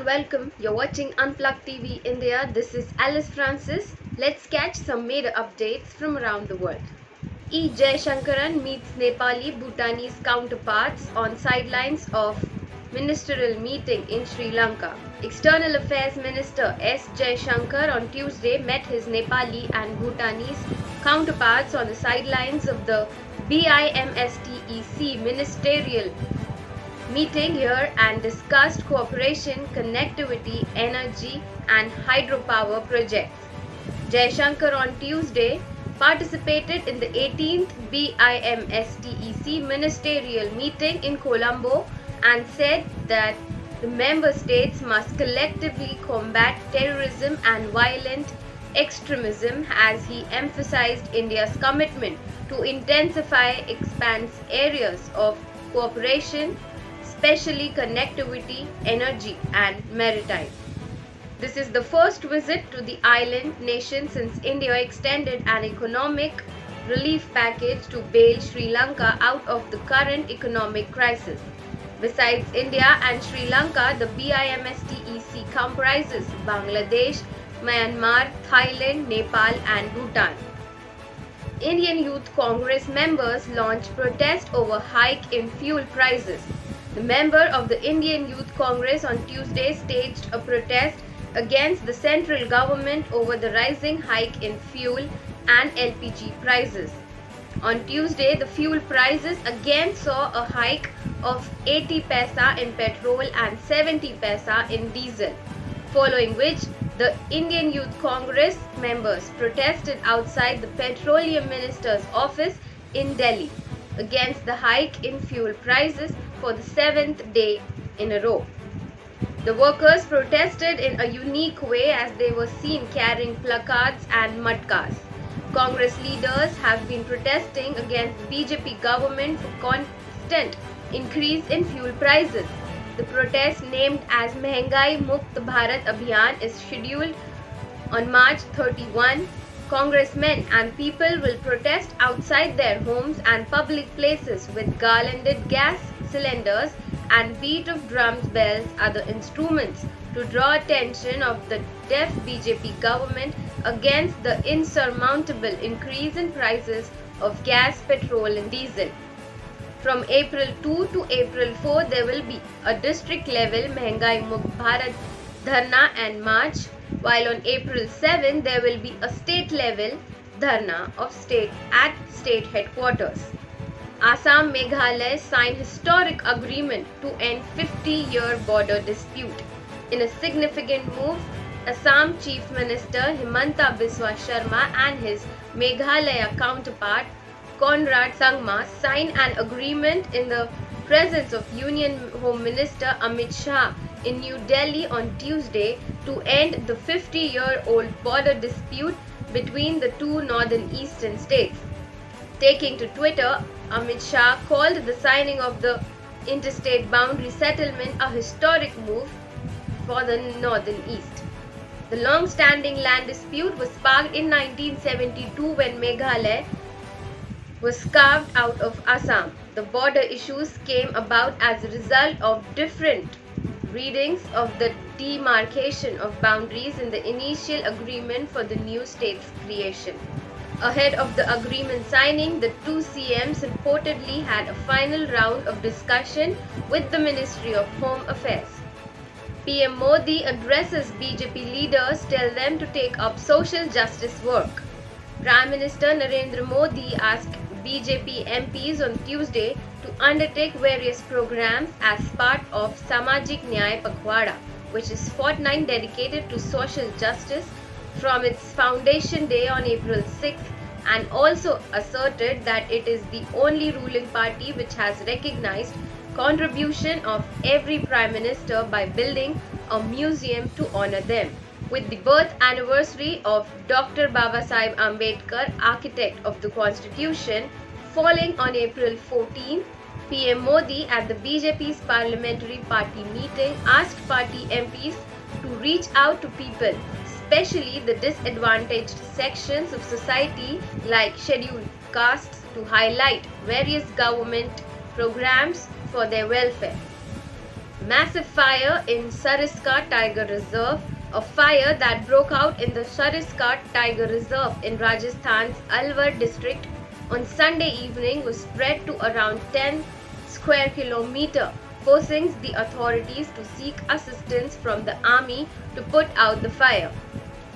and welcome. You're watching Unplugged TV India. This is Alice Francis. Let's catch some major updates from around the world. E. Jaishankaran meets Nepali Bhutanese counterparts on sidelines of ministerial meeting in Sri Lanka. External Affairs Minister S. Jaishankar on Tuesday met his Nepali and Bhutanese counterparts on the sidelines of the BIMSTEC ministerial meeting here and discussed cooperation, connectivity, energy and hydropower projects. Jaishankar on Tuesday participated in the 18th BIMSTEC ministerial meeting in Colombo and said that the member states must collectively combat terrorism and violent extremism as he emphasized India's commitment to intensify expanse areas of cooperation, especially connectivity, energy and maritime. This is the first visit to the island nation since India extended an economic relief package to bail Sri Lanka out of the current economic crisis. Besides India and Sri Lanka, the BIMSTEC comprises Bangladesh, Myanmar, Thailand, Nepal and Bhutan. Indian Youth Congress members launched protest over hike in fuel prices. The member of the Indian Youth Congress on Tuesday staged a protest against the central government over the rising hike in fuel and LPG prices. On Tuesday, the fuel prices again saw a hike of 80 paisa in petrol and 70 paisa in diesel, following which the Indian Youth Congress members protested outside the Petroleum Minister's office in Delhi against the hike in fuel prices for the 7th day in a row. The workers protested in a unique way as they were seen carrying placards and matkas. Congress leaders have been protesting against the BJP government for constant increase in fuel prices. The protest, named as Mehengai Mukt Bharat Abhiyan, is scheduled on March 31. Congressmen and people will protest outside their homes and public places with garlanded gas cylinders and beat of drums, bells, other instruments to draw attention of the deaf BJP government against the insurmountable increase in prices of gas, petrol and diesel. From April 2 to April 4, there will be a district level Mehengai Mukt Bharat Dharna and March, while on April 7 there will be a state level Dharna of state at state headquarters. Assam Meghalaya signed historic agreement to end 50-year border dispute. In a significant move, Assam Chief Minister Himanta Biswa Sharma and his Meghalaya counterpart Conrad Sangma signed an agreement in the presence of Union Home Minister Amit Shah in New Delhi on Tuesday to end the 50-year-old border dispute between the two northern eastern states. Taking to Twitter, Amit Shah called the signing of the interstate boundary settlement a historic move for the northern east. The long-standing land dispute was sparked in 1972 when Meghalaya was carved out of Assam. The border issues came about as a result of different readings of the demarcation of boundaries in the initial agreement for the new state's creation. Ahead of the agreement signing, the two CMs reportedly had a final round of discussion with the Ministry of Home Affairs. PM Modi addresses BJP leaders, tell them to take up social justice work. Prime Minister Narendra Modi asked BJP MPs on Tuesday to undertake various programs as part of Samajik Nyay Pakhwada, which is fortnight dedicated to social justice from its foundation day on April 6th, and also asserted that it is the only ruling party which has recognized contribution of every Prime Minister by building a museum to honor them. With the birth anniversary of Dr. Babasaheb Ambedkar, architect of the Constitution, falling on April 14, PM Modi at the BJP's parliamentary party meeting asked party MPs to reach out to people, especially the disadvantaged sections of society like scheduled castes, to highlight various government programs for their welfare. Massive fire in Sariska Tiger Reserve. A fire that broke out in the Sariska Tiger Reserve in Rajasthan's Alwar district on Sunday evening was spread to around 10 square kilometers, forcing the authorities to seek assistance from the army to put out the fire.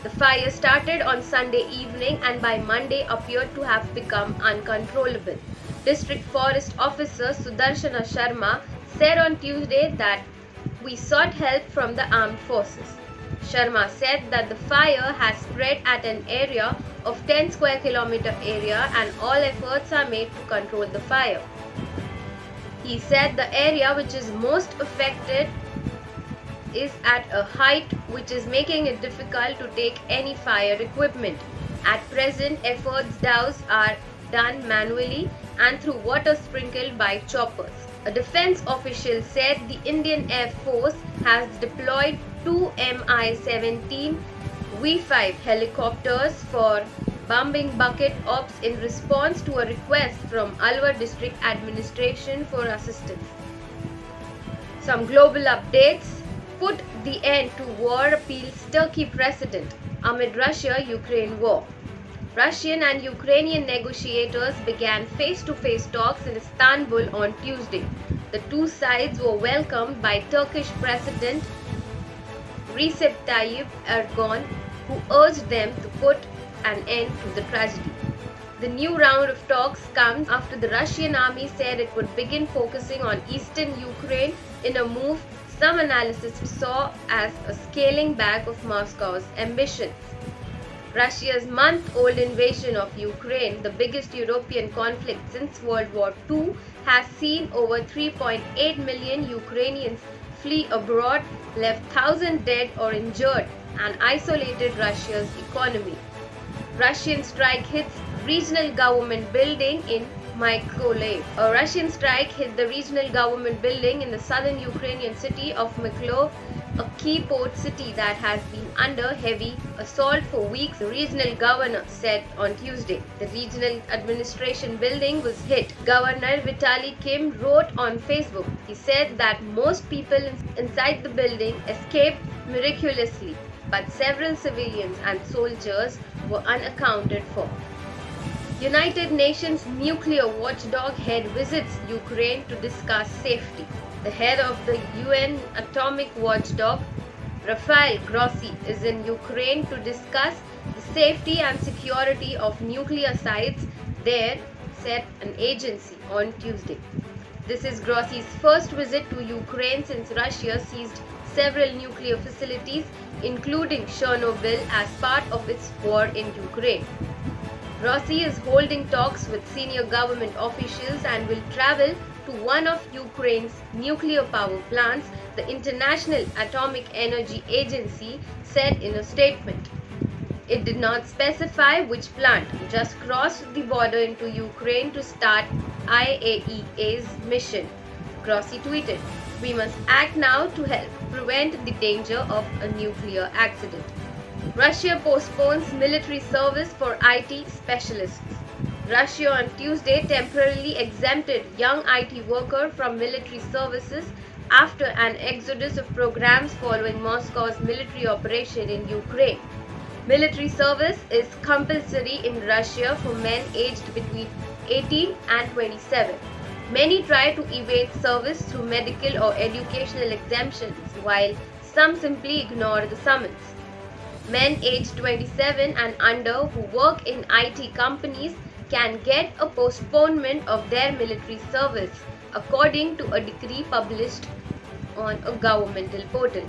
The fire started on Sunday evening and by Monday appeared to have become uncontrollable. District Forest Officer Sudarshana Sharma said on Tuesday that we sought help from the armed forces. Sharma said that the fire has spread at an area of 10 square kilometer area and all efforts are made to control the fire. He said the area which is most affected is at a height which is making it difficult to take any fire equipment. At present, efforts douse are done manually and through water sprinkled by choppers. A defense official said the Indian Air Force has deployed 2 Mi-17 V5 helicopters for bombing bucket ops in response to a request from Alwar District Administration for assistance. Some global updates. Put the end to war appeals Turkey President amid Russia-Ukraine war. Russian and Ukrainian negotiators began face-to-face talks in Istanbul on Tuesday. The two sides were welcomed by Turkish President Recep Tayyip Erdogan, who urged them to put an end to the tragedy. The new round of talks comes after the Russian army said it would begin focusing on eastern Ukraine in a move some analysts saw as a scaling back of Moscow's ambitions. Russia's month-old invasion of Ukraine, the biggest European conflict since World War II, has seen over 3.8 million Ukrainians flee abroad, left thousands dead or injured, and isolated Russia's economy. Russian strike hits regional government building in Mykolaiv. A Russian strike hit the regional government building in the southern Ukrainian city of Mykolaiv, a key port city that has been under heavy assault for weeks, the regional governor said on Tuesday. The regional administration building was hit. Governor Vitaly Kim wrote on Facebook. He said that most people inside the building escaped miraculously, but several civilians and soldiers were unaccounted for. United Nations nuclear watchdog head visits Ukraine to discuss safety. The head of the UN atomic watchdog, Rafael Grossi, is in Ukraine to discuss the safety and security of nuclear sites there, said an agency on Tuesday. This is Grossi's first visit to Ukraine since Russia seized several nuclear facilities, including Chernobyl, as part of its war in Ukraine. Grossi is holding talks with senior government officials and will travel to one of Ukraine's nuclear power plants, the International Atomic Energy Agency said in a statement. It did not specify which plant, just crossed the border into Ukraine to start IAEA's mission. Grossi tweeted, "We must act now to help prevent the danger of a nuclear accident." Russia postpones military service for IT specialists. Russia on Tuesday temporarily exempted young IT workers from military services after an exodus of programs following Moscow's military operation in Ukraine. Military service is compulsory in Russia for men aged between 18 and 27. Many try to evade service through medical or educational exemptions, while some simply ignore the summons. Men aged 27 and under who work in IT companies can get a postponement of their military service, according to a decree published on a governmental portal.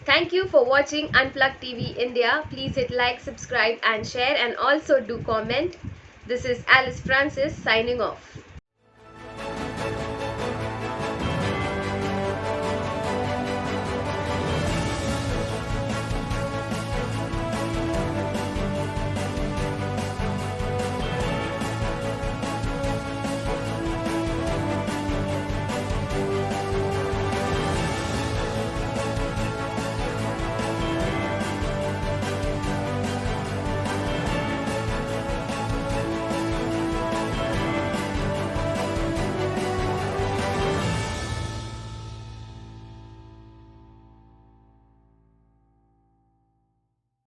Thank you for watching Unplugged TV India. Please hit like, subscribe and share, and also do comment. This is Alice Francis signing off.